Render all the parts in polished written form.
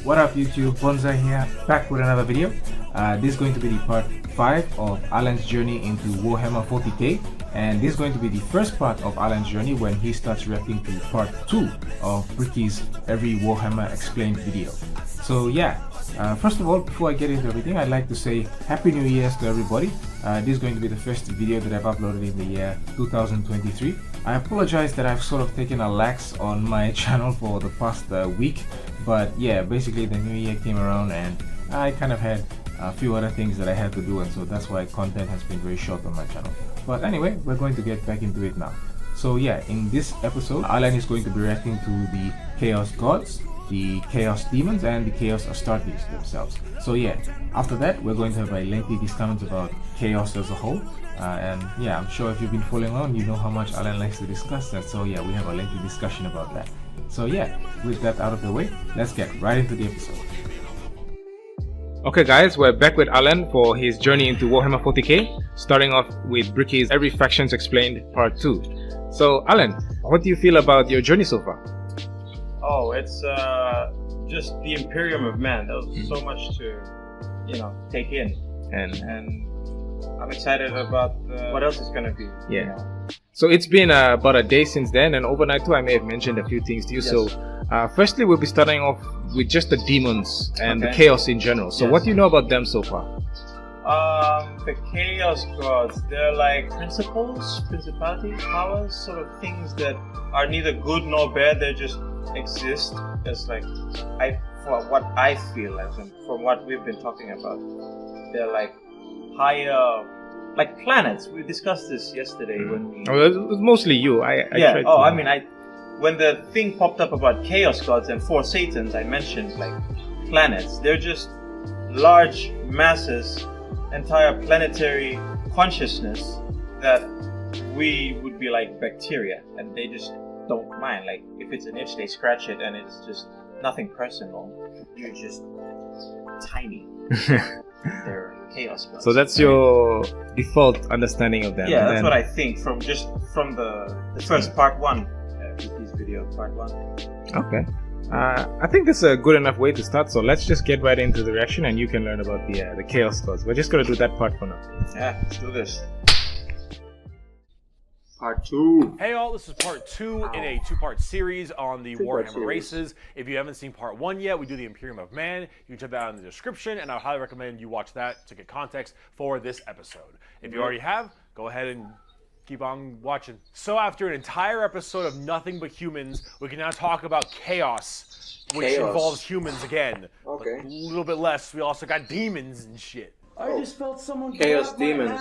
What up YouTube, BonzEye here, back with another video. This is going to be the part 5 of Allan's journey into Warhammer 40k, and this is going to be the first part of Allan's journey when he starts reacting to part 2 of Bricky's Every Warhammer Explained video. So yeah, first of all, before I get into everything, I'd like to say Happy New Year's to everybody. This is going to be the first video that I've uploaded in the year 2023. I apologize that I've sort of taken a lax on my channel for the past week, but yeah, basically the new year came around and I kind of had a few other things that I had to do, and so that's why content has been very short on my channel. But anyway, we're going to get back into it now. So yeah, in this episode, Allan is going to be reacting to the Chaos Gods, the Chaos Demons, and the Chaos Astartes themselves. So yeah, after that we're going to have a lengthy discussion about Chaos as a whole, and yeah, I'm sure if you've been following on, you know how much Allan likes to discuss that. So yeah, we have a lengthy discussion about that. So yeah, with that out of the way, let's get right into the episode. Okay guys, we're back with Allan for his journey into Warhammer 40k, starting off with Bricky's Every Factions Explained Part 2. So Allan, what do you feel about your journey so far? Oh, it's just the Imperium of Man. There was so much to, take in, and I'm excited about what else is gonna be. Yeah. So it's been about a day since then, and overnight too. I may have mentioned a few things to you. Yes. So firstly, we'll be starting off with just the demons and the chaos in general. So what do you know about them so far? The Chaos Gods, they're like principles, principalities, powers, sort of things that are neither good nor bad. They just exist as for what I feel as, and from what we've been talking about, they're like higher, like planets. We discussed this yesterday when we. Oh, it was mostly you. When the thing popped up about Chaos Gods and 4 Satans, I mentioned like planets. They're just large masses, entire planetary consciousness that we would be like bacteria, and they just don't mind. Like if it's an itch, they scratch it, and it's just nothing personal. You're just tiny. They're Chaos Gods. So that's your default understanding of them. Yeah, that's what I think from the first part 1. This video, part 1. Okay. I think that's a good enough way to start. So let's just get right into the reaction, and you can learn about the Chaos Gods. We're just gonna do that part for now. Yeah, let's do this. Part 2. Hey all, this is part 2 in a 2-part series on the Warhammer races. If you haven't seen part 1 yet, we do the Imperium of Man. You can check that out in the description, and I highly recommend you watch that to get context for this episode. If you already have, go ahead and keep on watching. So after an entire episode of nothing but humans, we can now talk about chaos, which involves humans again. Okay. But a little bit less. We also got demons and shit. I just felt someone Chaos Demons.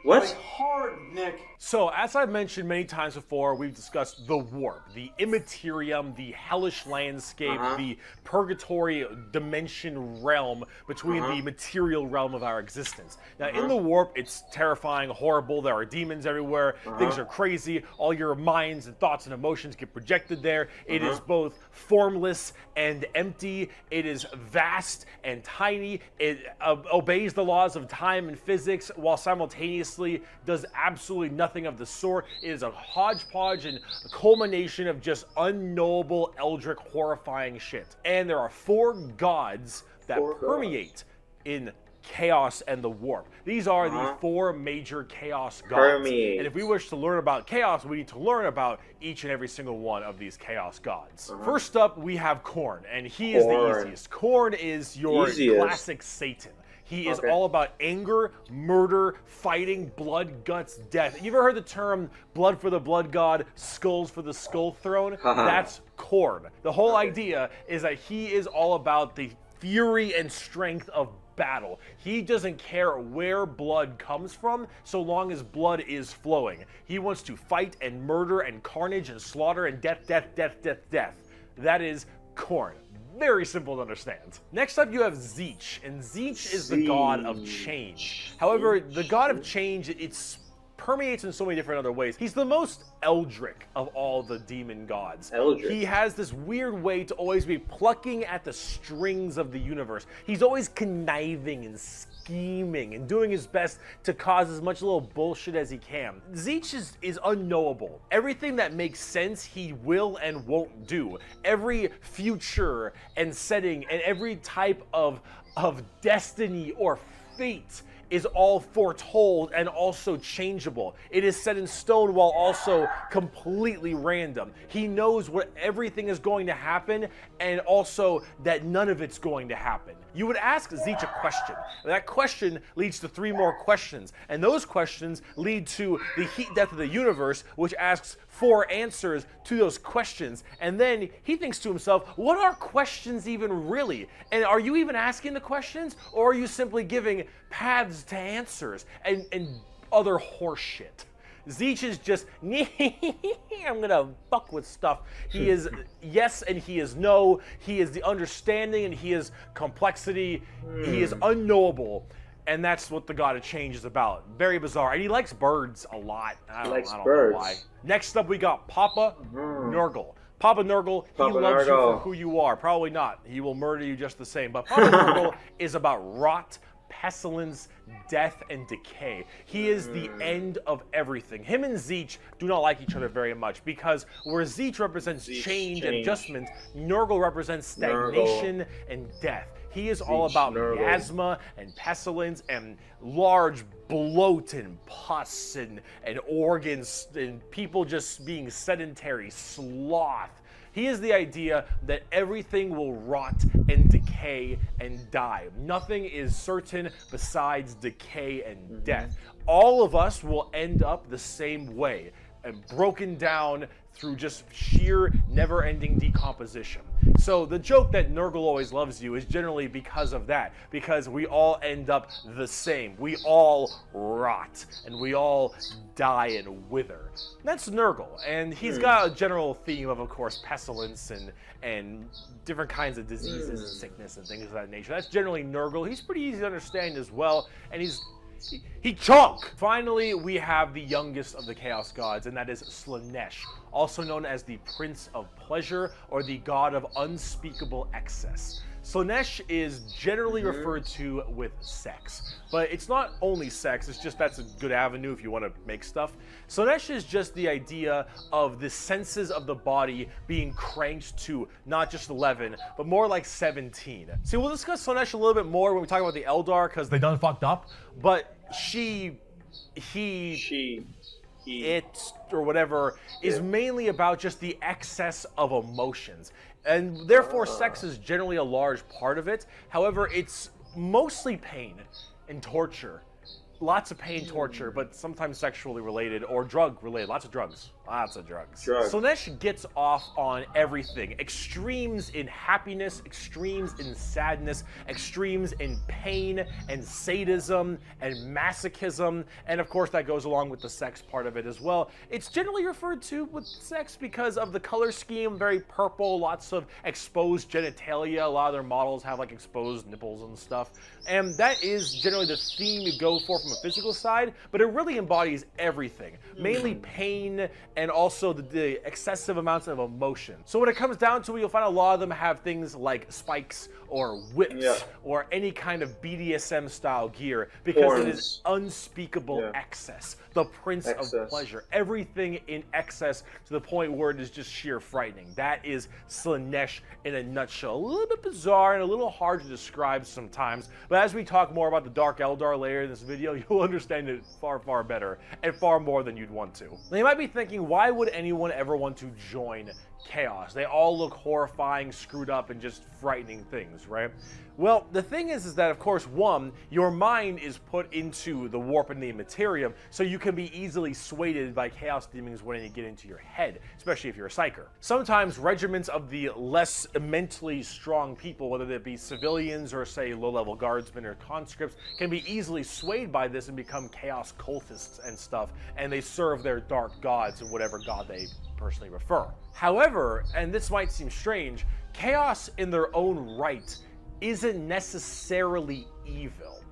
What? Like hard, Nick. So, as I've mentioned many times before, we've discussed the warp, the immaterium, the hellish landscape, the purgatory dimension realm between the material realm of our existence. Now, in the warp, it's terrifying, horrible. There are demons everywhere. Things are crazy. All your minds and thoughts and emotions get projected there. It is both formless and empty. It is vast and tiny. It obeys the laws of time and physics while simultaneously does absolutely nothing of the sort. It is a hodgepodge and a culmination of just unknowable, eldritch, horrifying shit. And there are 4 gods that permeate in chaos and the warp. These are the 4 major chaos gods. And if we wish to learn about chaos, we need to learn about each and every single one of these chaos gods. First up, we have Khorne, and he is the easiest. Khorne is your classic Satan. He is all about anger, murder, fighting, blood, guts, death. You ever heard the term blood for the blood god, skulls for the skull throne? That's Khorne. The whole idea is that he is all about the fury and strength of battle. He doesn't care where blood comes from so long as blood is flowing. He wants to fight and murder and carnage and slaughter and death, death, death, death, death. That is Khorne. Very simple to understand. Next up you have Zech, and Zech is the god of change. However, the god of change, it's permeates in so many different other ways. He's the most eldritch of all the demon gods. Eldritch. He has this weird way to always be plucking at the strings of the universe. He's always conniving and scheming and doing his best to cause as much little bullshit as he can. Zech is unknowable. Everything that makes sense, he will and won't do. Every future and setting and every type of destiny or fate is all foretold and also changeable. It is set in stone while also completely random. He knows what everything is going to happen and also that none of it's going to happen. You would ask Zech a question. That question leads to 3 more questions, and those questions lead to the heat death of the universe, which asks 4 answers to those questions. And then he thinks to himself, what are questions even really? And are you even asking the questions, or are you simply giving paths to answers and other horseshit? Zech is just, I'm gonna fuck with stuff. He is yes and he is no. He is the understanding and he is complexity. He is unknowable. And that's what the God of Change is about. Very bizarre. And he likes birds a lot. I don't know why. Next up, we got Papa Nurgle. Papa Nurgle, he loves you for who you are. Probably not. He will murder you just the same. But Papa Nurgle is about rot, pestilence, death, and decay. He is the end of everything. Him and Zech do not like each other very much because where Zech represents change and adjustment, Nurgle represents stagnation and death. He is all about miasma and pestilence and large bloat and pus and organs and people just being sedentary, sloth. He is the idea that everything will rot and decay and die. Nothing is certain besides decay and death. All of us will end up the same way, and broken down through just sheer never-ending decomposition. So the joke that Nurgle always loves you is generally because of that, because we all end up the same. We all rot, and we all die and wither. That's Nurgle, and he's got a general theme of course, pestilence and different kinds of diseases and sickness and things of that nature. That's generally Nurgle. He's pretty easy to understand as well, and he chunk! Finally, we have the youngest of the Chaos Gods, and that is Sonesh, also known as the Prince of Pleasure or the God of Unspeakable Excess. Sonesh is generally referred to with sex, but it's not only sex, it's just that's a good avenue if you want to make stuff. Sonesh is just the idea of the senses of the body being cranked to not just 11, but more like 17. See, we'll discuss Sonesh a little bit more when we talk about the Eldar, because they done fucked up, but it, or whatever, is mainly about just the excess of emotions. And therefore, sex is generally a large part of it. However, it's mostly pain and torture. Lots of pain, torture, but sometimes sexually related or drug related. Lots of drugs. Lots of drugs. Sonesh gets off on everything. Extremes in happiness, extremes in sadness, extremes in pain and sadism and masochism. And of course that goes along with the sex part of it as well. It's generally referred to with sex because of the color scheme, very purple, lots of exposed genitalia. A lot of their models have like exposed nipples and stuff. And that is generally the theme you go for from a physical side, but it really embodies everything. Mainly pain and also the excessive amounts of emotion. So when it comes down to it, you'll find a lot of them have things like spikes or whips or any kind of BDSM style gear because it is unspeakable excess. The Prince of Pleasure. Everything in excess to the point where it is just sheer frightening. That is Sonesh in a nutshell. A little bit bizarre and a little hard to describe sometimes, but as we talk more about the Dark Eldar later in this video, you'll understand it far, far better and far more than you'd want to. Now you might be thinking, why would anyone ever want to join Chaos? They all look horrifying, screwed up, and just frightening things, right? Well, the thing is that, of course, one, your mind is put into the warp and the Immaterium, so you can be easily swayed by Chaos demons when they get into your head, especially if you're a psyker. Sometimes regiments of the less mentally strong people, whether they be civilians or, say, low-level guardsmen or conscripts, can be easily swayed by this and become Chaos cultists and stuff, and they serve their dark gods and whatever god they personally refer. However, and this might seem strange, Chaos in their own right isn't necessarily evil.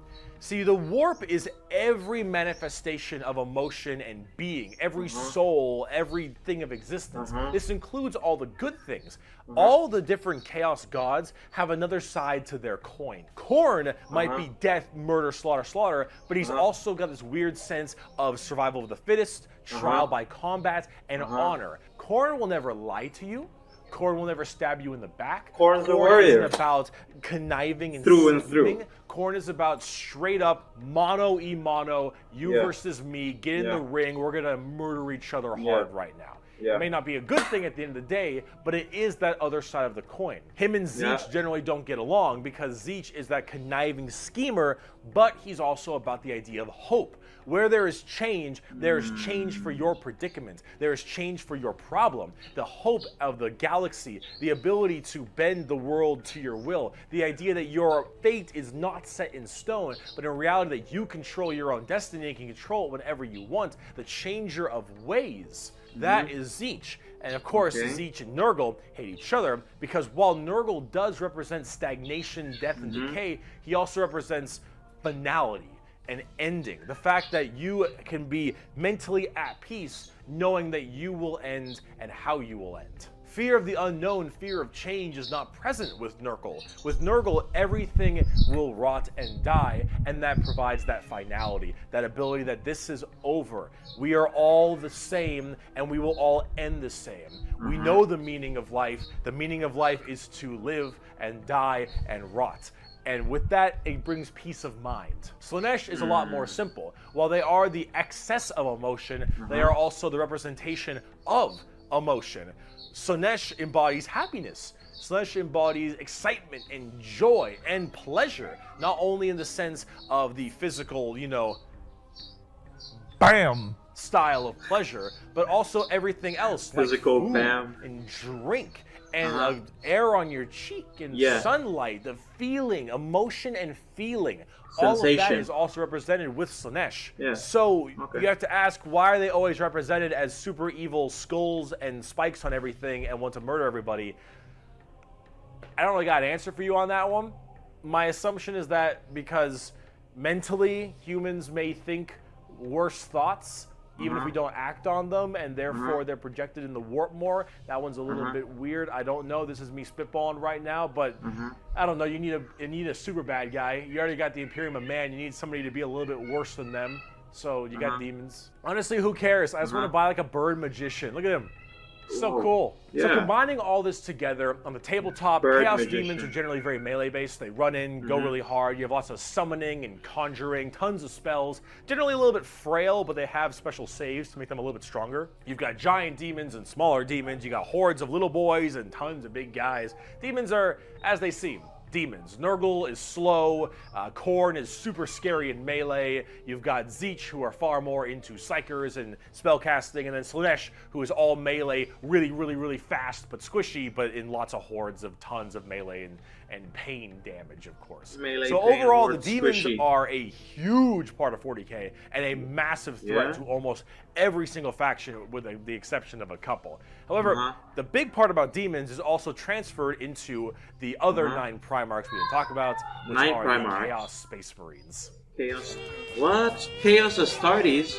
See, the warp is every manifestation of emotion and being, every soul, everything of existence. This includes all the good things. All the different chaos gods have another side to their coin. Khorne might be death, murder, slaughter, slaughter, but he's also got this weird sense of survival of the fittest, trial by combat, and honor. Khorne will never lie to you. Khorne will never stab you in the back. Khorne's the warrior. Isn't about conniving and Through and scheming. through. Khorne is about straight up mono, you versus me, get in the ring, we're gonna murder each other hard right now. It may not be a good thing at the end of the day, but it is that other side of the coin. Him and Zech generally don't get along because Zech is that conniving schemer, but he's also about the idea of hope. Where there is change for your predicament. There is change for your problem. The hope of the galaxy, the ability to bend the world to your will, the idea that your fate is not set in stone, but in reality that you control your own destiny and can control it whenever you want, the changer of ways. That is Zech. And of course, Zech and Nurgle hate each other because while Nurgle does represent stagnation, death, and decay, he also represents finality, an ending. The fact that you can be mentally at peace knowing that you will end and how you will end. Fear of the unknown, fear of change is not present with Nurgle. With Nurgle, everything will rot and die, and that provides that finality, that ability that this is over. We are all the same, and we will all end the same. We know the meaning of life. The meaning of life is to live and die and rot. And with that, it brings peace of mind. Sonesh is a lot more simple. While they are the excess of emotion, they are also the representation of emotion. Sonesh embodies happiness. Sonesh embodies excitement and joy and pleasure, not only in the sense of the physical, bam style of pleasure, but also everything else, Physical like food bam and drink and air on your cheek and sunlight, the feeling, emotion and feeling. All of that is also represented with Sonesh. So you have to ask, why are they always represented as super evil skulls and spikes on everything and want to murder everybody? I don't really got an answer for you on that one. My assumption is that because mentally humans may think worse thoughts, even if we don't act on them, and therefore they're projected in the warp more. That one's a little bit weird. I don't know. This is me spitballing right now, but I don't know. You need a super bad guy. You already got the Imperium of Man. You need somebody to be a little bit worse than them. So you got demons. Honestly, who cares? I just want to buy like a bird magician. Look at him. So cool. So combining all this together on the tabletop, Chaos Demons are generally very melee based. They run in, go really hard. You have lots of summoning and conjuring, tons of spells. Generally a little bit frail, but they have special saves to make them a little bit stronger. You've got giant demons and smaller demons. You got hordes of little boys and tons of big guys. Demons are as they seem. Demons. Nurgle is slow, Khorne is super scary in melee, you've got Zech who are far more into psychers and spellcasting, and then Sonesh who is all melee, really fast but squishy, but in lots of hordes of tons of melee and pain damage, of course. Melee, so pain, overall, the hordes, demons squishy. are a huge part of 40k and a massive threat to almost every single faction with the exception of a couple. However, the big part about demons is also transferred into the other 9 Primarchs we didn't talk about, which are the Chaos Space Marines. Chaos. What? Chaos Astartes?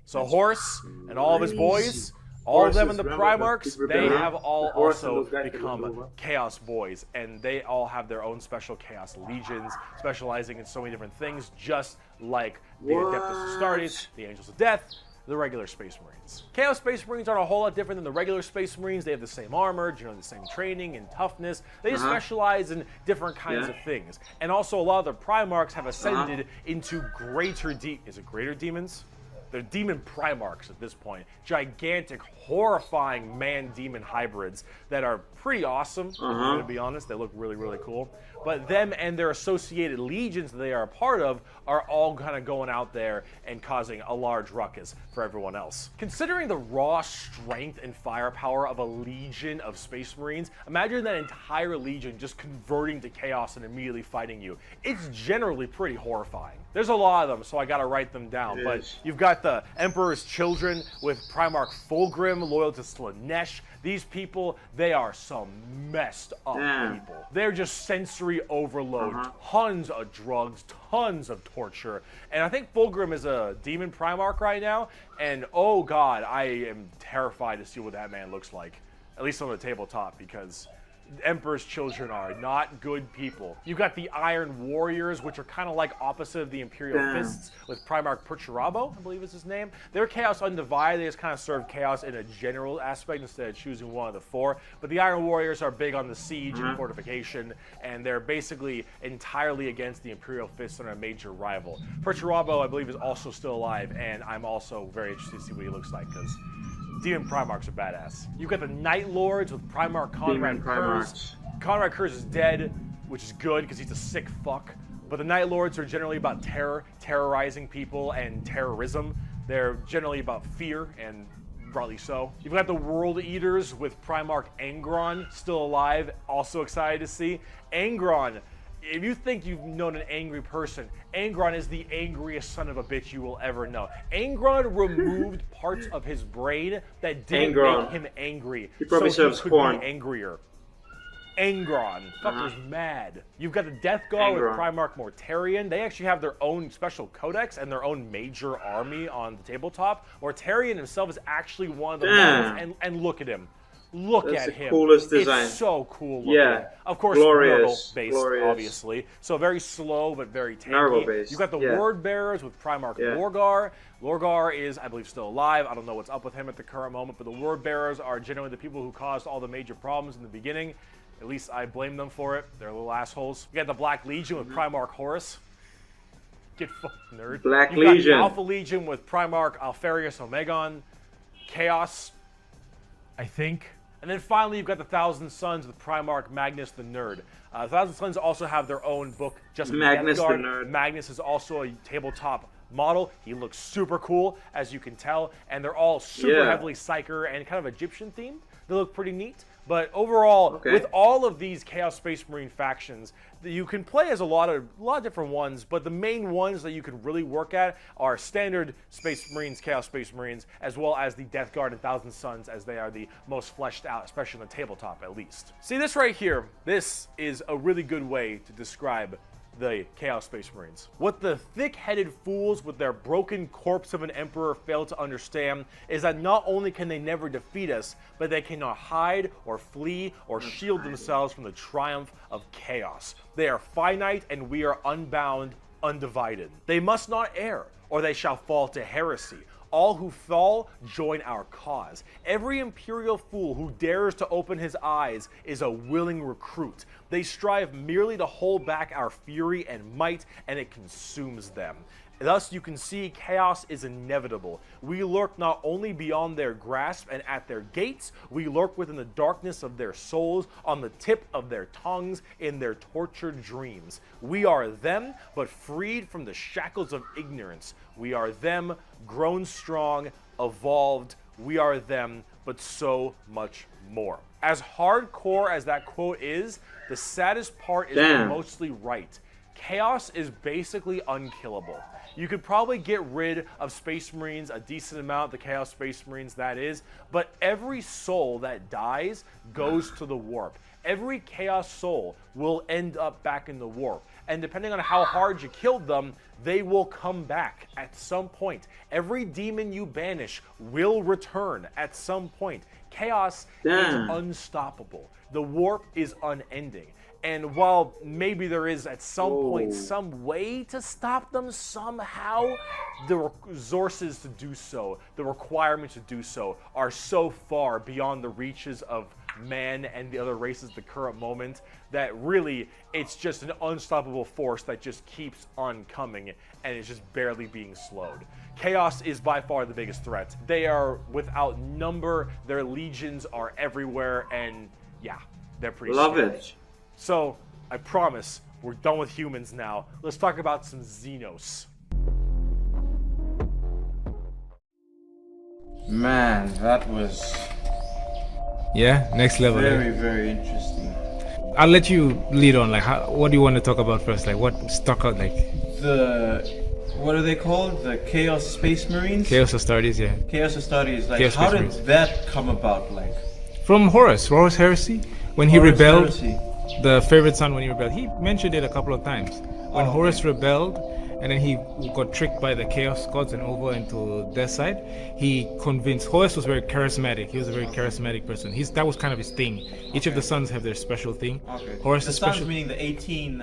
So Horse and all of his boys, all of them in the Primarchs, they have all also become Chaos Boys, and they all have their own special Chaos Legions, specializing in so many different things, just like the Adeptus Astartes, the Angels of Death, the regular Space Marines. Chaos Space Marines aren't a whole lot different than the regular Space Marines. They have the same armor, generally the same training and toughness. They just specialize in different kinds of things. And also a lot of the Primarchs have ascended into greater is it greater demons? They're demon Primarchs at this point. Gigantic, horrifying man-demon hybrids that are pretty awesome, if I'm going to be honest. They look really cool. But them and their associated legions that they are a part of are all kind of going out there and causing a large ruckus for everyone else. Considering the raw strength and firepower of a legion of Space Marines, imagine that entire legion just converting to chaos and immediately fighting you. It's generally pretty horrifying. There's a lot of them, so I gotta write them down. But you've got the Emperor's Children with Primarch Fulgrim, loyal to Sonesh. These people, they are some messed up people. They're just sensory overload, tons of drugs, tons of torture. And I think Fulgrim is a demon Primarch right now, and oh god, I am terrified to see what that man looks like. At least on the tabletop, because Emperor's children are not good people. You've got the Iron Warriors, which are kind of like opposite of the Imperial Fists, with Primarch Perturabo, I believe is his name. They're Chaos Undivided. They just kind of serve Chaos in a general aspect instead of choosing one of the four. But the Iron Warriors are big on the siege and fortification, and they're basically entirely against the Imperial Fists and a major rival. Perturabo, I believe, is also still alive, and I'm also very interested to see what he looks like, because Demon Primarchs are badass. You've got the Night Lords with Primarch Conrad Kurz. Conrad Kurz is dead, which is good because he's a sick fuck. But the Night Lords are generally about terror, terrorizing people, and terrorism. They're generally about fear, and rightly so. You've got the World Eaters with Primarch Angron, still alive, also excited to see. Angron, if you think you've known an angry person, Angron is the angriest son of a bitch you will ever know. Angron removed parts of his brain that didn't make him angry. He probably serves corn. Be angrier. Angron. Fucker's mad. You've got the Death Guard with Primarch Mortarion. They actually have their own special codex and their own major army on the tabletop. Mortarion himself is actually one of the models, and look at him. Look at him. Coolest design. It's so cool looking. Yeah. Of course, Nurgle-based, obviously. So very slow, but very tanky. Nurgle-based. You've got the Word Bearers with Primarch Lorgar. Lorgar is, I believe, still alive. I don't know what's up with him at the current moment, but the Word Bearers are generally the people who caused all the major problems in the beginning. At least I blame them for it. They're little assholes. You got the Black Legion with Primarch Horus. Get fucked, nerd. Black You've Legion. got the Alpha Legion with Primarch Alfarius Omegon. Chaos, I think. And then finally, you've got the Thousand Sons with Primarch Magnus the Nerd. The Thousand Sons also have their own book, just Magnus the Death Guard. Nerd. Magnus is also a tabletop model. He looks super cool, as you can tell. And they're all super heavily Psyker and kind of Egyptian themed. They look pretty neat. But overall, with all of these Chaos Space Marine factions, you can play as a lot of different ones, but the main ones that you can really work at are standard Space Marines, Chaos Space Marines, as well as the Death Guard and Thousand Sons, as they are the most fleshed out, especially on the tabletop at least. See this right here? This is a really good way to describe the Chaos Space Marines. What the thick-headed fools with their broken corpse of an emperor fail to understand is that not only can they never defeat us, but they cannot hide or flee or shield themselves from the triumph of chaos. They are finite and we are unbound, undivided. They must not err, or they shall fall to heresy. All who fall join our cause. Every imperial fool who dares to open his eyes is a willing recruit. They strive merely to hold back our fury and might, and it consumes them. Thus, you can see chaos is inevitable. We lurk not only beyond their grasp and at their gates, we lurk within the darkness of their souls, on the tip of their tongues, in their tortured dreams. We are them, but freed from the shackles of ignorance. We are them, grown strong, evolved. We are them, but so much more. As hardcore as that quote is, the saddest part is they're mostly right. Chaos is basically unkillable. You could probably get rid of Space Marines, a decent amount, the Chaos Space Marines that is, but every soul that dies goes to the warp. Every Chaos soul will end up back in the warp. And depending on how hard you killed them, they will come back at some point. Every demon you banish will return at some point. Chaos is unstoppable. The warp is unending. And while maybe there is at some point some way to stop them somehow, the resources to do so, the requirements to do so, are so far beyond the reaches of man and the other races at the current moment that really it's just an unstoppable force that just keeps on coming and is just barely being slowed. Chaos is by far the biggest threat. They are without number, their legions are everywhere, and yeah, they're pretty scary. Love it. So, I promise, we're done with humans now. Let's talk about some Xenos. Man, that was Yeah, next level. very, very interesting. I'll let you lead on. Like, what do you want to talk about first? Like, what stuck out? Like What are they called? The Chaos Space Marines? Chaos Astartes, yeah. Chaos Astartes. Like, Chaos how Space did Marines. that come about? Like, From Horus Heresy, when he Horus rebelled, Heresy. the favorite son when he rebelled. He mentioned it a couple of times. When Horus rebelled, and then he got tricked by the Chaos Gods and over into their side, he convinced. Horus was very charismatic. He was a very charismatic person. That was kind of his thing. Each of the sons have their special thing. Okay. Horus The is sons special. meaning the 18.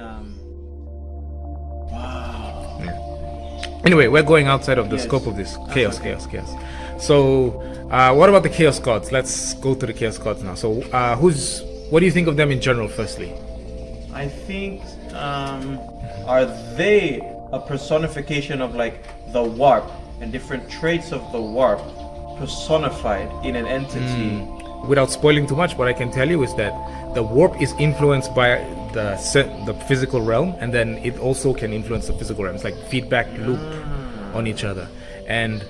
Wow. Yeah. Anyway, we're going outside of the Yes. scope of this. That's Chaos. okay. So, what about the Chaos Gods? Let's go to the Chaos Gods now. So, what do you think of them in general, firstly? I think, are they a personification of like the warp and different traits of the warp personified in an entity? Without spoiling too much, what I can tell you is that the warp is influenced by the physical realm, and then it also can influence the physical realm. It's like feedback loop on each other, and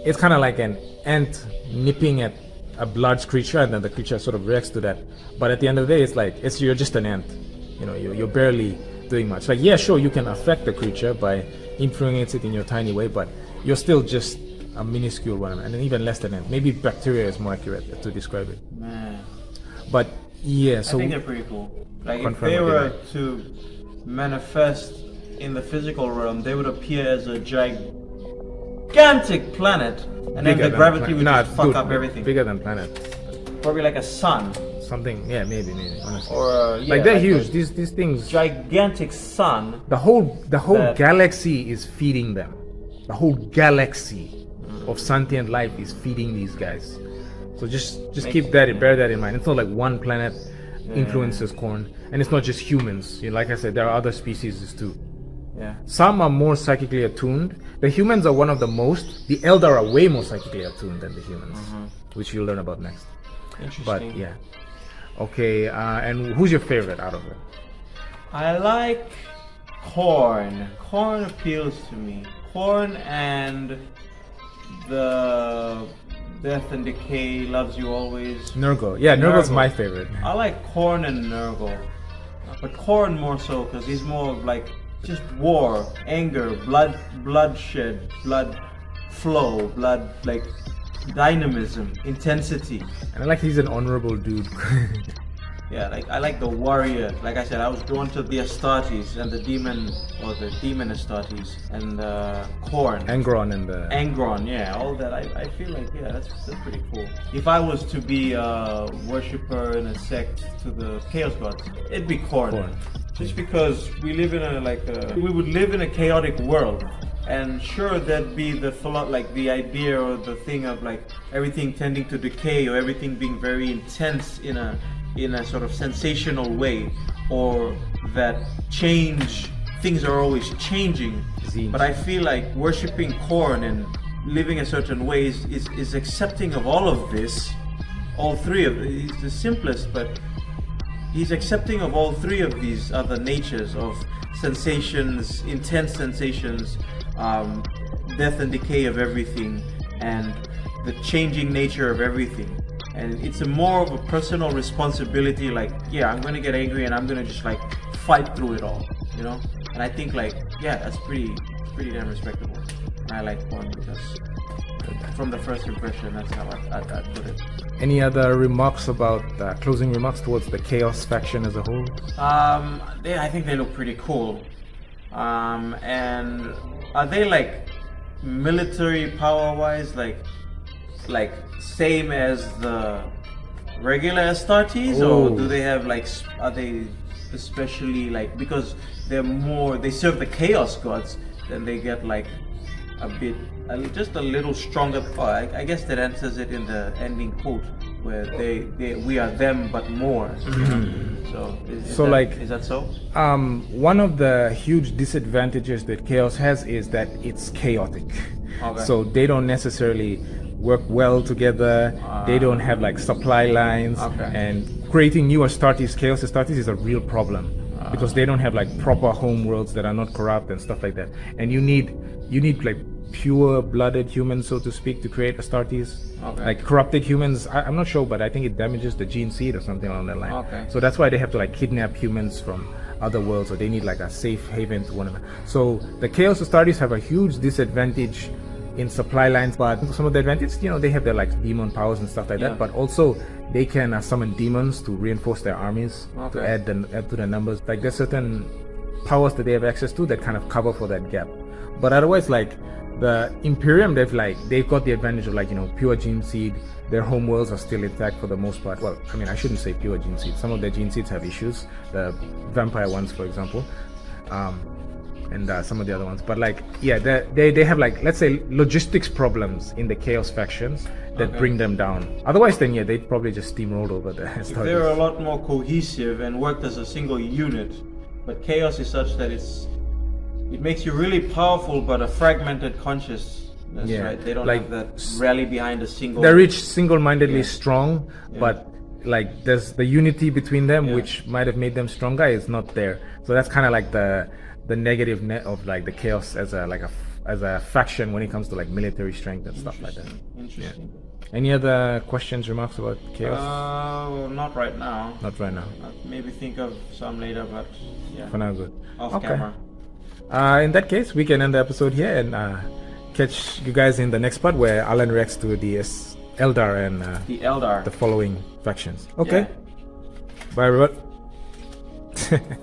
it's kind of like an ant nipping at a large creature, and then the creature sort of reacts to that. But at the end of the day, it's like you're just an ant. You know, you're barely doing much. Like, yeah, sure, you can affect the creature by influencing it in your tiny way, but you're still just a minuscule one, and even less than ant. Maybe bacteria is more accurate to describe it. Man, But yeah, so I think they're pretty cool. Like if Confirm they what were they to manifest in the physical realm, they would appear as a gigantic planet, and then the than gravity would planet. just fuck Dude, up everything. Bigger than planet. Probably like a sun, Something, yeah, maybe, honestly. or like they're huge. These things. gigantic sun. The whole that- galaxy is feeding them. The whole galaxy of sentient life is feeding these guys. So just keep that, bear that in mind. It's not like one planet influences corn, and it's not just humans. You know, like I said, there are other species too. Yeah. Some are more psychically attuned. The humans are one of the most. The Eldar are way more psychically attuned than the humans, which you'll learn about next. Interesting. But yeah. Okay, and who's your favorite out of them? I like corn. Corn appeals to me. Corn and the Death and Decay, Loves You Always. Nurgle. Yeah, Nurgle's Nurgle. my favorite. I like corn and Nurgle, but corn more so because he's more of like just war, anger, bloodshed, blood flow, blood like dynamism, intensity. And I like he's an honorable dude. Yeah, like I like the warrior. Like I said, I was drawn to the Astartes and the demon Astartes and corn. Angron and the Angron, yeah, all that. I feel like, yeah, that's pretty cool. If I was to be a worshipper in a sect to the Chaos Gods, it'd be corn. Just because we live in we would live in a chaotic world, and sure there'd be the idea or the thing of like everything tending to decay or everything being very intense in a sort of sensational way, or that things are always changing. But I feel like worshipping corn and living a certain way is accepting of all of this, all three of it. He's the simplest, but he's accepting of all three of these other natures of sensations, intense sensations, death and decay of everything, and the changing nature of everything. And it's more of a personal responsibility, like, yeah, I'm gonna get angry and I'm gonna just like fight through it all, you know? And I think like, yeah, that's pretty damn respectable. And I like corn because from the first impression, that's how I'd put it. Any other remarks about closing remarks towards the Chaos faction as a whole? I think they look pretty cool. And are they like military power-wise, like same as the regular Astartes, or do they have like? Are they especially like because they serve the Chaos Gods? Then they get like just a little stronger. I guess that answers it in the ending quote where we are them but more. So is that so? One of the huge disadvantages that Chaos has is that it's chaotic. Okay. So they don't necessarily work well together. They don't have like supply lines, and creating new Astartes, Chaos Astartes is a real problem because they don't have like proper home worlds that are not corrupt and stuff like that. And you need like pure-blooded humans, so to speak, to create Astartes. Like corrupted humans, I'm not sure, but I think it damages the gene seed or something along that line. So that's why they have to like kidnap humans from other worlds, or they need like a safe haven to one of them. So the Chaos Astartes have a huge disadvantage in supply lines, but some of the advantages, you know, they have their like demon powers and stuff like Yeah. that, but also they can summon demons to reinforce their armies, to Okay. add to the numbers. Like there's certain powers that they have access to that kind of cover for that gap. But otherwise, like the Imperium, they've got the advantage of like, you know, pure gene seed. Their home worlds are still intact for the most part. Well, I mean, I shouldn't say pure gene seed. Some of their gene seeds have issues. The vampire ones, for example, and some of the other ones. But like, yeah, they have like, let's say, logistics problems in the Chaos factions that bring them down. Otherwise, then yeah, they'd probably just steamrolled over the If Astartes. they're a lot more cohesive and worked as a single unit, but Chaos is such that it makes you really powerful, but a fragmented consciousness. Yeah, Right? They don't like, have that rally behind a single. They're each single-mindedly Yeah. strong, Yeah. but like there's the unity between them, Yeah. which might have made them stronger, is not there. So that's kind of like the negative net of like the Chaos as a faction when it comes to like military strength and stuff like that. Interesting. Any other questions, remarks about Chaos? Not right now. Not right now. Maybe think of some later, but yeah. For now, good. Off Okay. camera. In that case, we can end the episode here and catch you guys in the next part where Allan reacts to the Eldar and The Eldar. the following factions. Okay. Yeah. Bye, everyone.